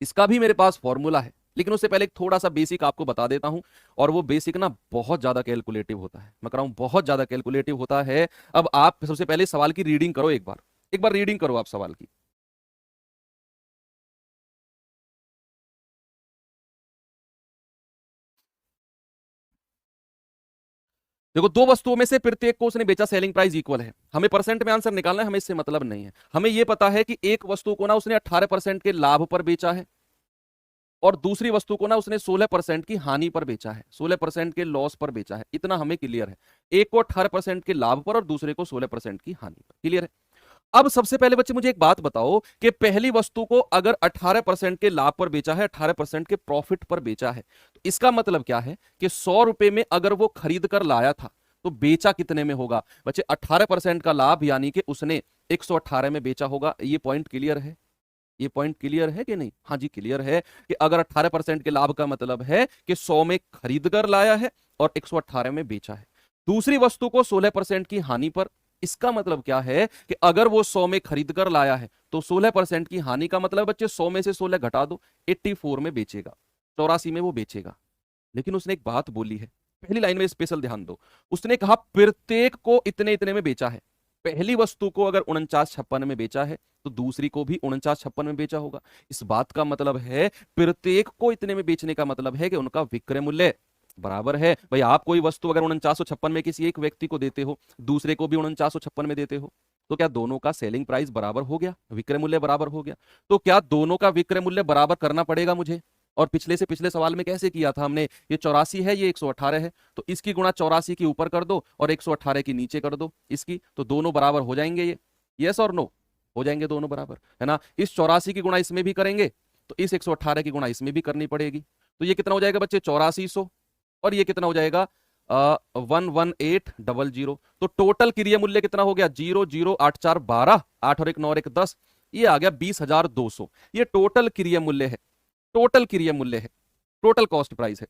इसका भी मेरे पास फॉर्मूला है, लेकिन उससे पहले एक थोड़ा सा बेसिक आपको बता देता हूं। और वो बेसिक ना बहुत ज्यादा कैलकुलेटिव होता है, मैं कह रहा हूं बहुत ज्यादा कैलकुलेटिव होता है। अब आप सबसे पहले सवाल की रीडिंग करो, एक बार रीडिंग करो आप सवाल की। देखो, दो वस्तुओं में से प्रत्येक को उसने बेचा, सेलिंग प्राइस इक्वल है। हमें परसेंट में आंसर निकालना है, हमें इससे मतलब नहीं है। हमें यह पता है कि एक वस्तु को ना उसने 18% के लाभ पर बेचा है, और दूसरी वस्तु को ना उसने 16% की हानि पर बेचा है, 16% के लॉस पर बेचा है। इतना हमें क्लियर है। एक को 18% के लाभ पर और दूसरे को 16% की हानि पर। क्लियर है? अब सबसे पहले बच्चे मुझे एक बात बताओ कि पहली वस्तु को अगर 18% के लाभ पर बेचा है, 18% के प्रॉफिट पर बेचा है, तो इसका मतलब क्या है कि 100 रुपए में अगर वो खरीद कर लाया था तो बेचा कितने में होगा? बच्चे 18% का लाभ, यानी कि उसने 118 में बेचा होगा। ये पॉइंट क्लियर है? ये पॉइंट क्लियर है कि नहीं? हाँ जी क्लियर है कि अगर 18% के लाभ का मतलब है कि 100 में खरीद कर लाया है और 118 में बेचा है। दूसरी वस्तु को 16% की हानि पर, इसका मतलब क्या है कि अगर वो 100 में खरीद कर लाया है तो 16% की हानि का मतलब बच्चे 100 में से 16 घटा दो, 84 में बेचेगा, 84 में वो बेचेगा। लेकिन उसने एक बात बोली है, पहली लाइन में स्पेशल ध्यान दो। उसने कहा प्रत्येक को इतने इतने में बेचा है। पहली वस्तु को अगर 4956 में बेचा है तो दूसरी को भी 4956 में बेचा होगा। इस बात का मतलब है प्रत्येक को इतने में बेचने का मतलब है कि उनका विक्रय मूल्य बराबर है। भाई आप कोई वस्तु अगर 4956 में किसी एक व्यक्ति को देते हो, दूसरे को भी 4956 में देते हो, तो क्या दोनों का सेलिंग प्राइस बराबर हो गया? विक्रय मूल्य बराबर हो गया। तो क्या दोनों का विक्रय मूल्य बराबर करना पड़ेगा मुझे? और पिछले से पिछले सवाल में कैसे किया था हमने? ये 84 है, ये 118 है, तो इसकी गुणा 84 की ऊपर कर दो और 118 की नीचे कर दो इसकी, तो दोनों बराबर हो जाएंगे। ये यस और नो? हो जाएंगे दोनों बराबर, है ना? इस 84 की गुणा इसमें भी करेंगे तो इस 118 की गुणा इसमें भी करनी पड़ेगी। तो ये कितना हो जाएगा बच्चे? 8400। और ये कितना हो जाएगा? 11800। तो टोटल क्रिया मूल्य कितना हो गया? 008 4 12, 8 और 1 9 और 1 10, ये आ गया 20,200। ये टोटल क्रिया मूल्य है, टोटल क्रिया मूल्य है, टोटल कॉस्ट प्राइस है।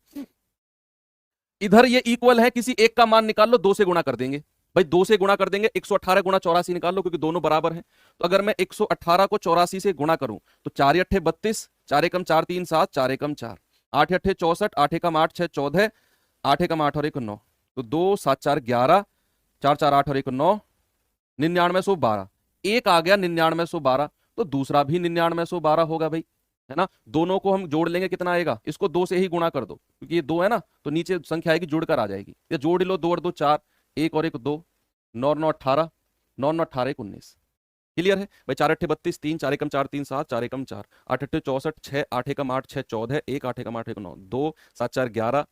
इधर ये इक्वल है, किसी एक का मान निकाल लो, 2 से गुणा कर देंगे। भाई 2 से गुणा कर देंगे, 118 गुणा 84 निकाल लो, क्योंकि दोनों बराबर हैं। तो अगर मैं 118 को 84 से गुणा करूं तो 4 अट्ठे 32, 4 एकम 4 3 7, 4 एकम 4, 8 अट्ठे 64, 8 एकम 8 6 14, 8 एकम 8 और 1 9, तो 2 7 4 11, 4 4 8 और 1 9, 9912। एक आ गया 9912, तो दूसरा भी 9912 होगा भाई, है ना? दोनों को हम जोड़ लेंगे, कितना आएगा? इसको 2 से ही गुणा कर दो, क्योंकि ये 2 है ना, तो नीचे संख्या आएगी जुड़कर आ जाएगी। या जोड़ लो, 2 और 2 4, 1 और 1 2, 9 9 18, 9 9 18 19। क्लियर है भाई? 4 8 32, 3 4 एकम 4 3 7, 4 एकम 4, 8 8 64, 6 8 एकम 8 6 14, 1 8 एकम 8 1 9, 2 7 4 11,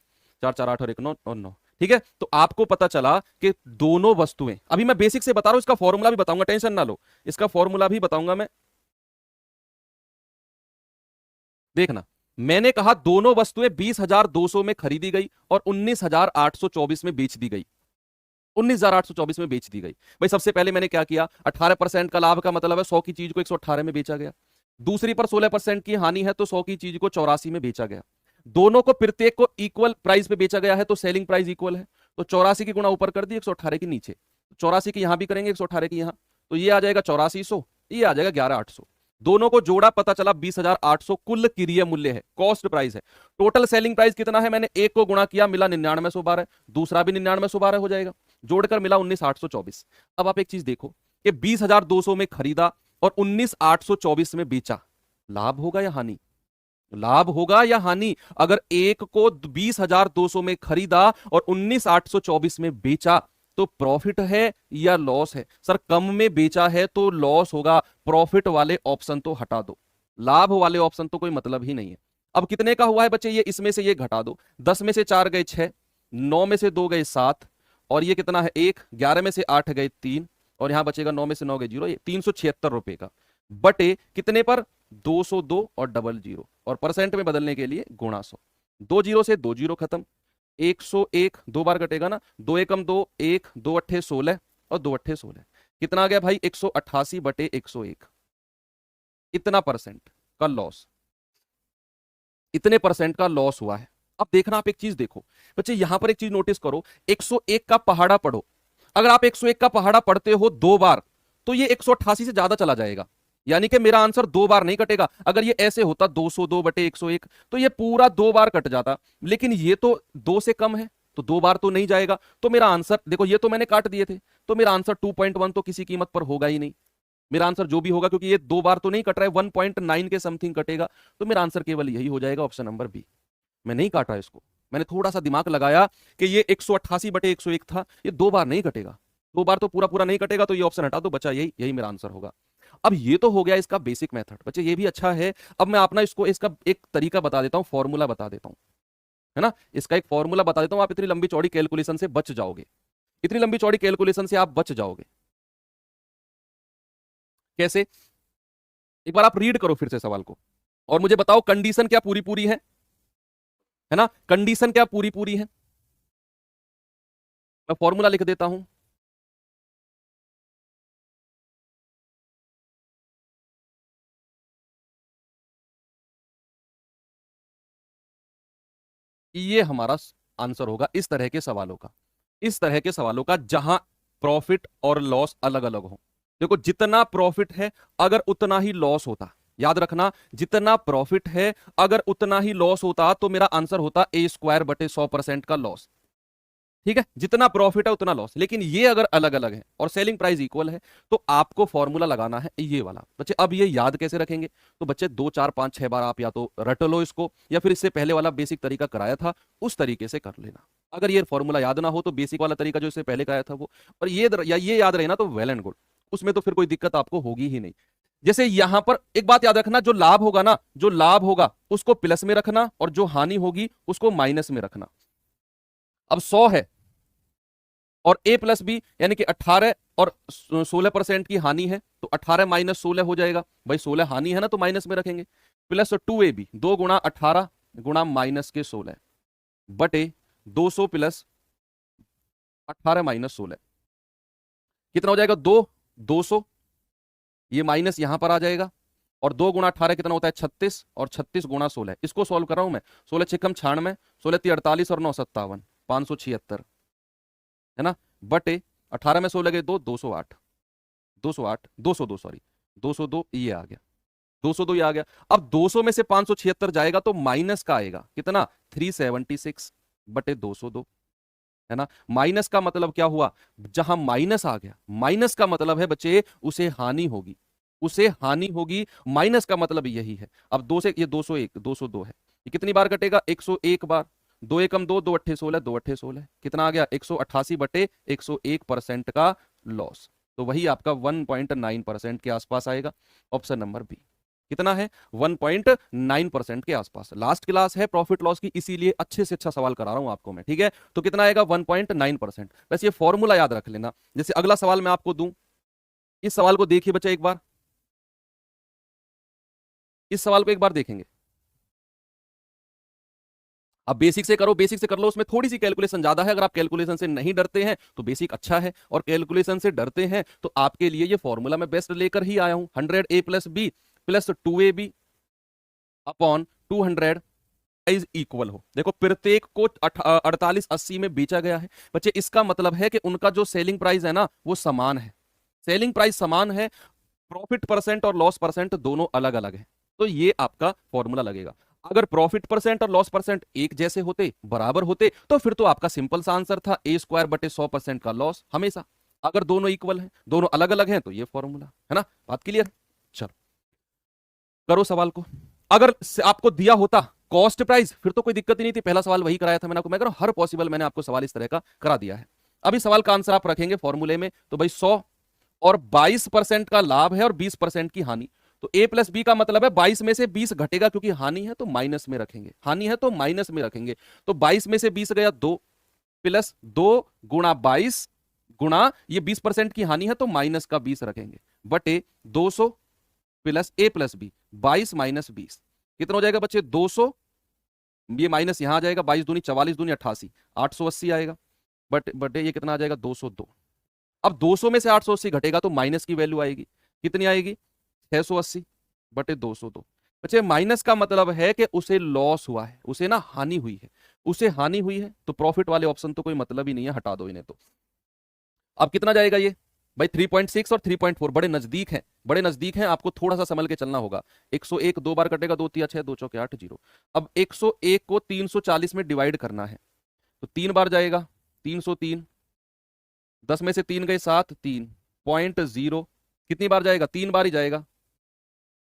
4 4 8 और 1 9 और 9। ठीक है, तो आपको पता चला कि दोनों वस्तुएं, अभी मैं बेसिक से बता रहा हूं, इसका फॉर्मूला भी बताऊंगा, टेंशन ना लो, इसका फॉर्मूला भी बताऊंगा मैं। देखना, मैंने कहा दोनों वस्तुएं 20,200 में खरीदी गई और 19,824 में बेच दी गई, 19,824 में बेच दी गई। भाई सबसे पहले मैंने क्या किया, 18% का लाभ का मतलब है 100 की चीज को 118 में बेचा गया। दूसरी पर 16% की हानि है तो 100 की चीज को 84 में बेचा गया। दोनों को प्रत्येक को इक्वल प्राइस पे बेचा गया है तो सेलिंग प्राइस इक्वल है। तो 84 की गुणा ऊपर कर दी 118 के नीचे, 84 की यहां भी करेंगे 118 की यहां, तो ये आ जाएगा 8400, ये आ जाएगा 11,800। दोनों को जोड़ा, पता चला 20,800 कुल किरीय मूल्य है, कॉस्ट प्राइस है। टोटल सेलिंग प्राइस कितना है, मैंने एक को गुणा किया मिला 9912, दूसरा भी 9912 हो जाएगा, जोड़कर मिला 19,824। अब आप एक चीज देखो कि 20,200 में खरीदा और 19,824 में बेचा, लाभ होगा या हानि? लाभ होगा या हानि? अगर एक को 20,200 में खरीदा और 19,824 में बेचा तो प्रॉफिट है या लॉस है? सर कम में बेचा है तो लॉस होगा, प्रॉफिट वाले ऑप्शन तो हटा दो, लाभ वाले ऑप्शन तो कोई मतलब ही नहीं है। अब कितने का हुआ है बच्चे, ये इसमें से ये घटा दो, 10 में से 4 गए 6, 9 में से 2 गए 7, और ये कितना है 1, 11 में से 8 गए 3, और यहां बचेगा 9 में से 9 गए 0, ये 376 रुपए का, बटे कितने पर 202 और डबल जीरो, और परसेंट में बदलने के लिए गुणा 100, 2 जीरो से 2 जीरो खत्म, 101 दो बार कटेगा ना, 2 एकम 2 1, 2 अट्ठे 16 और 2 अट्ठे 16, कितना आ गया भाई 188 बटे 101, इतना परसेंट का लॉस, इतने परसेंट का लॉस हुआ है। अब देखना, आप एक चीज देखो बच्चे, यहां पर एक चीज नोटिस करो, 101 का पहाड़ा पढ़ो, अगर आप 101 का पहाड़ा पढ़ते हो 2 बार तो ये 188 से ज्यादा चला जाएगा, यानी कि मेरा आंसर 2 बार नहीं कटेगा। अगर ये ऐसे होता 202 बटे 101 तो ये पूरा 2 बार कट जाता, लेकिन ये तो 2 से कम है तो 2 बार तो नहीं जाएगा, तो मेरा आंसर देखो, ये तो मैंने काट दिए थे, तो मेरा आंसर 2.1 तो किसी कीमत पर होगा ही नहीं। मेरा आंसर जो भी होगा, क्योंकि ये 2 बार तो नहीं कट रहा है, 1.9 के समथिंग कटेगा, तो मेरा आंसर केवल यही हो जाएगा, ऑप्शन नंबर बी। मैं नहीं काटा इसको, मैंने थोड़ा सा दिमाग लगाया कि ये 188 बटे 101 था, ये 2 बार नहीं कटेगा, 2 बार तो पूरा पूरा नहीं कटेगा, तो ये ऑप्शन हटा दो, बचा यही, यही मेरा आंसर होगा। अब ये तो हो गया इसका बेसिक मेथड बच्चे, ये भी अच्छा है। अब मैं अपना इसको इसका एक तरीका बता देता हूं, फॉर्मूला बता देता हूं, है ना, इसका एक फॉर्मूला बता देता हूं, आप इतनी लंबी चौड़ी कैलकुलेशन से बच जाओगे, इतनी लंबी चौड़ी कैलकुलेशन से आप बच जाओगे। कैसे? एक बार आप रीड करो फिर से सवाल को और मुझे बताओ कंडीशन क्या पूरी पूरी है ना, कंडीशन क्या पूरी पूरी है। मैं फॉर्मूला लिख देता हूं, ये हमारा आंसर होगा इस तरह के सवालों का, इस तरह के सवालों का जहां प्रॉफिट और लॉस अलग अलग हो। देखो जितना प्रॉफिट है अगर उतना ही लॉस होता, याद रखना, जितना प्रॉफिट है अगर उतना ही लॉस होता तो मेरा आंसर होता ए स्क्वायर बटे 100% का लॉस। ठीक है, जितना प्रॉफिट है उतना लॉस, लेकिन ये अगर अलग अलग है और सेलिंग प्राइस इक्वल है तो आपको फॉर्मूला लगाना है ये वाला। बच्चे अब ये याद कैसे रखेंगे, तो बच्चे 2 4 5 6 बार आप या तो रट लो इसको, या फिर इससे पहले वाला बेसिक तरीका कराया था उस तरीके से कर लेना। अगर ये फॉर्मूला याद ना हो तो बेसिक वाला तरीका जो इससे पहले कराया था वो, और ये याद रहे ना तो वेल एंड गुड, उसमें तो फिर कोई दिक्कत आपको होगी ही नहीं। जैसे यहां पर एक बात याद रखना, जो लाभ होगा ना, जो लाभ होगा उसको प्लस में रखना और जो हानि होगी उसको माइनस में रखना। अब 100 है और ए प्लस बी यानी कि 18 और 16% की हानि है, तो 18 माइनस 16 हो जाएगा, भाई 16 हानि है ना तो माइनस में रखेंगे, प्लस 2ab 2 गुणा 18 गुणा माइनस के 16 बटे 200 प्लस 18 माइनस 16, कितना हो जाएगा 200, ये माइनस यहां पर आ जाएगा, और 2 गुणा 18 कितना होता है 36, और 36 गुणा 16, इसको सॉल्व कर रहा हूं मैं, 16 छिकम 96, 16 ती 48 और 9 57, 576 है ना, बटे 18 में 16 गए 2, 208, 208 202 सॉरी 202, ये आ गया 202, ये आ गया। अब 200 में से 576 जाएगा तो माइनस का आएगा कितना 376 बटे 202, है ना। माइनस का मतलब क्या हुआ, जहां माइनस आ गया, माइनस का मतलब है बच्चे उसे हानि होगी, उसे हानि होगी, माइनस का मतलब यही है। अब 2 से ये 201 202 है, ये कितनी बार कटेगा 101 बार, 2 एकम 2, 2 अट्ठे 16, 2 अट्ठे 16, कितना आ गया 188 बटे 101% का लॉस। तो वही आपका 1.9% के आसपास आएगा, ऑप्शन नंबर बी। कितना है? 1.9% के आसपास। लास्ट क्लास है प्रॉफिट लॉस की, इसीलिए अच्छे से अच्छा सवाल करा रहा हूं आपको मैं, ठीक है? तो कितना आएगा? 1.9%। बस ये फॉर्मूला याद रख लेना। जैसे अगला सवाल मैं आपको दूं, इस सवाल को देखिए बच्चा एक बार, इस सवाल को एक बार देखेंगे। अब बेसिक से करो, बेसिक से कर लो, उसमें थोड़ी सी कैलकुलेशन ज्यादा है। अगर आप कैलकुलेशन से नहीं डरते हैं तो बेसिक अच्छा है, और कैलकुलेशन से डरते हैं तो आपके लिए ये फॉर्मूला मैं बेस्ट लेकर ही आया हूं। 100a plus B plus 2ab upon 200 is equal हो। देखो प्रत्येक को 4880 में बेचा गया है बच्चे, इसका मतलब है कि उनका जो सेलिंग प्राइस है ना वो समान है। सेलिंग प्राइस समान है, प्रॉफिट परसेंट और लॉस परसेंट दोनों अलग अलग है। तो ये आपका फॉर्मूला लगेगा। अगर प्रॉफिट परसेंट और लॉस परसेंट एक जैसे होते, बराबर होते, तो फिर तो आपका सिंपल सा आंसर था ए स्क्वायर बटे 100% का लॉस हमेशा। अगर दोनों इक्वल हैं, दोनों अलग अलग हैं, तो ये फॉर्मूला है ना। बात क्लियर? चलो करो सवाल को। अगर आपको दिया होता कॉस्ट प्राइस फिर तो कोई दिक्कत ही नहीं थी, पहला सवाल वही कराया था मैंने आपको। मैं कह रहा हूं हर पॉसिबल मैंने आपको सवाल इस तरह का करा दिया है। अभी सवाल का आंसर आप रखेंगे फॉर्मूले में, तो भाई 100 और 22% का लाभ है और 20% की हानि। तो a प्लस बी का मतलब है 22 में से 20 घटेगा, क्योंकि हानि है तो माइनस में रखेंगे, हानि है तो माइनस में रखेंगे। तो 22 में से 20 गया 2 प्लस 2 गुणा 22 गुणा ये 20% की हानि है तो माइनस का 20 रखेंगे, बटे 200 plus a plus B. 22 minus 20 कितना हो जाएगा बच्चे? 200। ये माइनस यहां आ जाएगा, 22 दूनी 44 दूनी 88, 880 आएगा। बट बटे ये कितना आ जाएगा? 202। अब 200 में से 880 घटेगा तो माइनस की वैल्यू आएगी, कितनी आएगी? 680 बटे 202। बच्चे माइनस का मतलब है कि उसे लॉस हुआ है, उसे ना हानि हुई है, उसे हानि हुई है। तो प्रॉफिट वाले ऑप्शन तो कोई मतलब ही नहीं है, हटा दो इन्हें। तो अब कितना जाएगा ये भाई? 3.6 और 3.4 बड़े नजदीक हैं, बड़े नजदीक हैं, आपको थोड़ा सा संभल के चलना होगा। 101 दो बार कटेगा, 2 तिया 6, 2 चौके 8, 0। अब 101 को 340 में डिवाइड करना है, तो 3 बार जाएगा 303, 10 में से 3 गए 7, 3.0। कितनी बार जाएगा? 3 बार ही जाएगा,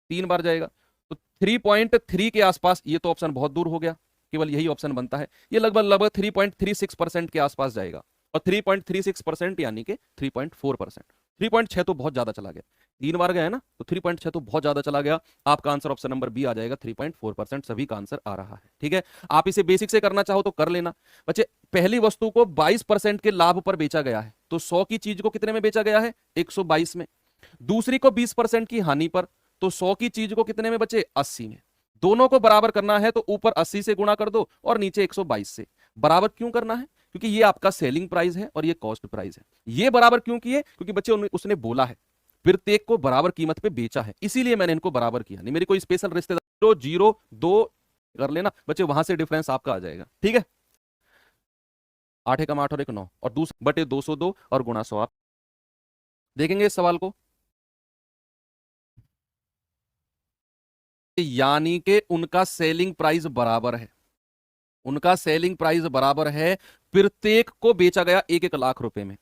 3 बार जाएगा। तो 3.3 के आसपास, ये तो ऑप्शन बहुत दूर हो गया, केवल यही ऑप्शन बनता है। ये लगभग लगभग 3.36% के आसपास जाएगा, और 3.36% यानी कि 3.4%। 3.6 तो बहुत ज्यादा चला गया, 3 बार गया है ना, तो 3.6 तो बहुत ज्यादा चला गया। आपका आंसर ऑप्शन नंबर बी आ जाएगा, 3.4% सभी का आंसर आ रहा है, ठीक है? आप इसे बेसिक से करना चाहो तो कर लेना बच्चे। पहली वस्तु को 22% के लाभ पर बेचा गया है, तो 100 की चीज को कितने में बेचा गया है? 122 में। दूसरी को 20% की हानि पर, तो 100 की चीज को कितने में बचे? 80 में। दोनों को बराबर करना है तो ऊपर 80 से गुणा कर दो और नीचे 122 से। बराबर क्यों करना है? क्योंकि ये आपका सेलिंग प्राइस है और ये कॉस्ट प्राइस है। ये बराबर क्यों किए? क्योंकि बच्चे उसने बोला है प्रत्येक को बराबर कीमत पे बेचा है, इसीलिए मैंने इनको बराबर किया। नहीं मेरी कोई स्पेशल रिश्तेदार 0.02 कर लेना बच्चे, वहां से डिफरेंस आपका आ जाएगा, ठीक है? 8 एकम 8 और 1 9, और दूसरे बटे 202 और गुणा 100। आप देखेंगे इस सवाल को, यानी कि उनका सेलिंग प्राइस बराबर है, उनका सेलिंग प्राइस बराबर है, प्रत्येक को बेचा गया 1-1 लाख रुपए में।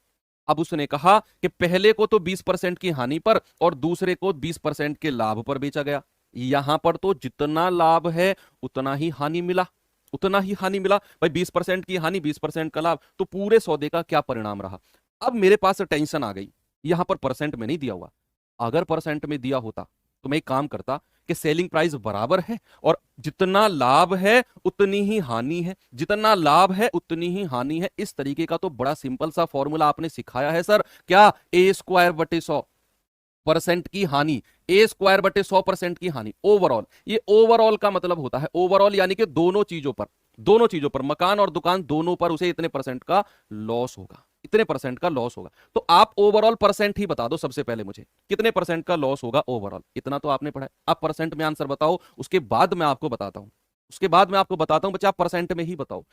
अब उसने कहा कि पहले को तो 20% की हानि पर और दूसरे को 20% के लाभ पर बेचा गया। यहां पर तो जितना लाभ है उतना ही हानि मिला, उतना ही हानि मिला भाई। 20% की हानि 20% का लाभ, तो पूरे सौदे का क्या परिणाम रहा? अब मेरे पास टेंशन आ गई, यहां पर परसेंट में नहीं दिया हुआ। अगर परसेंट में दिया होता तो मैं एक काम करता कि सेलिंग प्राइस बराबर है और जितना लाभ है उतनी ही हानि है, जितना लाभ है उतनी ही हानि है। इस तरीके का तो बड़ा सिंपल सा फॉर्मूला आपने सिखाया है सर। क्या? ए स्क्वायर बटे 100% की हानि, ए स्क्वायर बटे 100% की हानि ओवरऑल। ये ओवरऑल का मतलब होता है, ओवरऑल यानी कि दोनों चीजों पर, दोनों चीजों पर, मकान और दुकान दोनों पर उसे इतने परसेंट का लॉस होगा, इतने परसेंट का लॉस होगा। तो आप ओवरऑल परसेंट ही बता दो सबसे पहले मुझे, कितने परसेंट का लॉस होगा ओवरऑल? इतना तो आपने पढ़ा है, आप परसेंट में आंसर बताओ, उसके बाद मैं आपको बताता हूं, उसके बाद मैं आपको बताता हूं बच्चे, आप परसेंट में ही बताओ।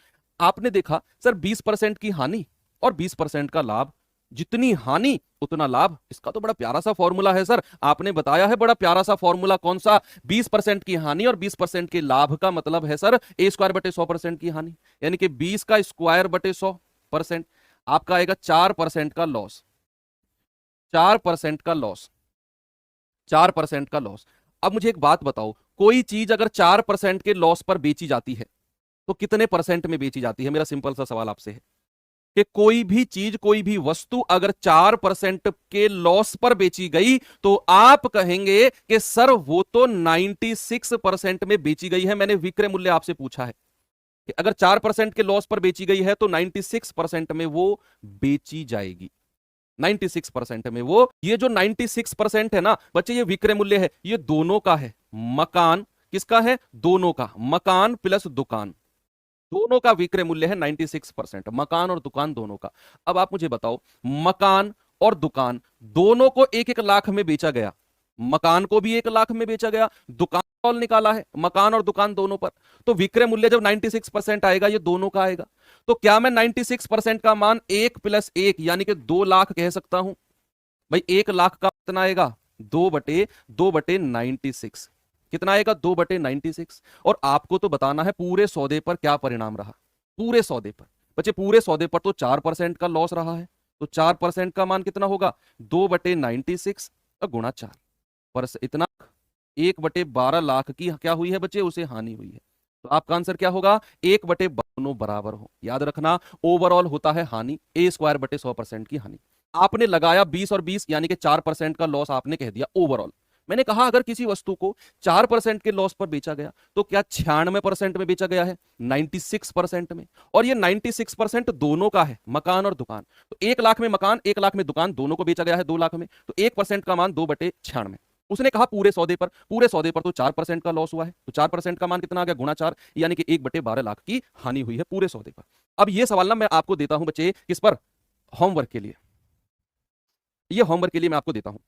आपने देखा सर 20% की हानि और 20% का लाभ, जितनी हानि उतना लाभ, इसका तो बड़ा प्यारा सा फॉर्मूला है सर। आपने बताया है बड़ा प्यारा सा फॉर्मूला, कौन सा? 20% की हानि और 20% के लाभ का मतलब है सर ए स्क्वायर बटे 100% की हानि, यानी कि 20 का स्क्वायर बटे 100%, आपका आएगा 4% का लॉस, 4% का लॉस, 4% का लॉस। अब मुझे एक बात बताओ, कोई चीज अगर 4% के लॉस पर बेची जाती है तो कितने परसेंट में बेची जाती है? मेरा सिंपल सा सवाल आपसे है। कि कोई भी चीज, कोई भी वस्तु अगर 4% के लॉस पर बेची गई तो आप कहेंगे कि सर वो तो 96% में बेची गई है। मैंने विक्रय मूल्य आपसे पूछा है कि अगर 4% के लॉस पर बेची गई है तो 96% में वो बेची जाएगी। 96% में वो, ये जो 96% है ना बच्चे, ये विक्रय मूल्य है, ये दोनों का है। मकान किसका है? दोनों का। मकान प्लस दुकान, दोनों का विक्रय मूल्य है 96%, मकान और दुकान दोनों का। अब आप मुझे बताओ, मकान और दुकान दोनों को 1-1 लाख में बेचा गया, मकान को भी 1 लाख में बेचा गया, दुकान तौल निकाला है मकान और दुकान दोनों पर, तो विक्रय मूल्य जब 96% आएगा ये दोनों का आएगा। तो क्या मैं 96% का मान 1 + 1 यानी कि 2 लाख कह सकता हूं? भाई 1 लाख का कितना आएगा? 2/96। कितना आएगा? 2/96। और आपको तो बताना है पूरे सौदे पर क्या परिणाम रहा। पूरे सौदे पर बच्चे, पूरे सौदे पर तो 4% का लॉस रहा है, तो 4% का मान कितना होगा? 2/96 गुणा 4 पर इतना 1/12 लाख की क्या हुई है बच्चे? उसे हानि हुई है। तो आपका आंसर क्या होगा? 1/12 दोनों बराबर हो। याद रखना, ओवरऑल होता है हानि, A²/100% की हानि। आपने लगाया 20 और 20 यानी कि 4% का लॉस आपने कह दिया ओवरऑल। मैंने कहा अगर किसी वस्तु को 4% के लॉस पर बेचा गया तो क्या 96% में बेचा गया है? 96% में। और ये 96% दोनों का है, मकान और दुकान। तो 1 लाख में मकान, 1 लाख में दुकान, दोनों को बेचा गया है 2 लाख में, तो 1% का मान 2/96। उसने कहा पूरे सौदे पर, पूरे सौदे पर तो 4% का लॉस हुआ है, तो 4% का मान कितना आ गया? गुणा 4, यानी कि 1/12 लाख की हानि हुई है पूरे सौदे पर। अब ये सवाल ना मैं आपको देता हूं बच्चे, किस पर? होमवर्क के लिए। ये होमवर्क के लिए मैं आपको देता हूं।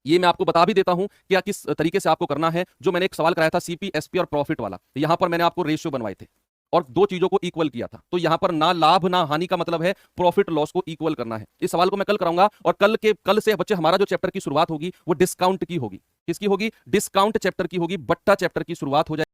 ये मैं आपको बता भी देता हूं कि किस तरीके से आपको करना है। जो मैंने एक सवाल कराया था सीपी, एसपी और प्रॉफिट वाला, यहां पर मैंने आपको रेशियो बनवाए थे और दो चीजों को इक्वल किया था। तो यहां पर ना लाभ ना हानि का मतलब है प्रॉफिट लॉस को इक्वल करना है। इस सवाल को मैं कल कराऊंगा और कल से बच्चे हमारा जो चैप्टर की शुरुआत होगी वो डिस्काउंट की होगी। किसकी होगी? डिस्काउंट चैप्टर की होगी। बट्टा चैप्टर की शुरुआत हो जाएगी।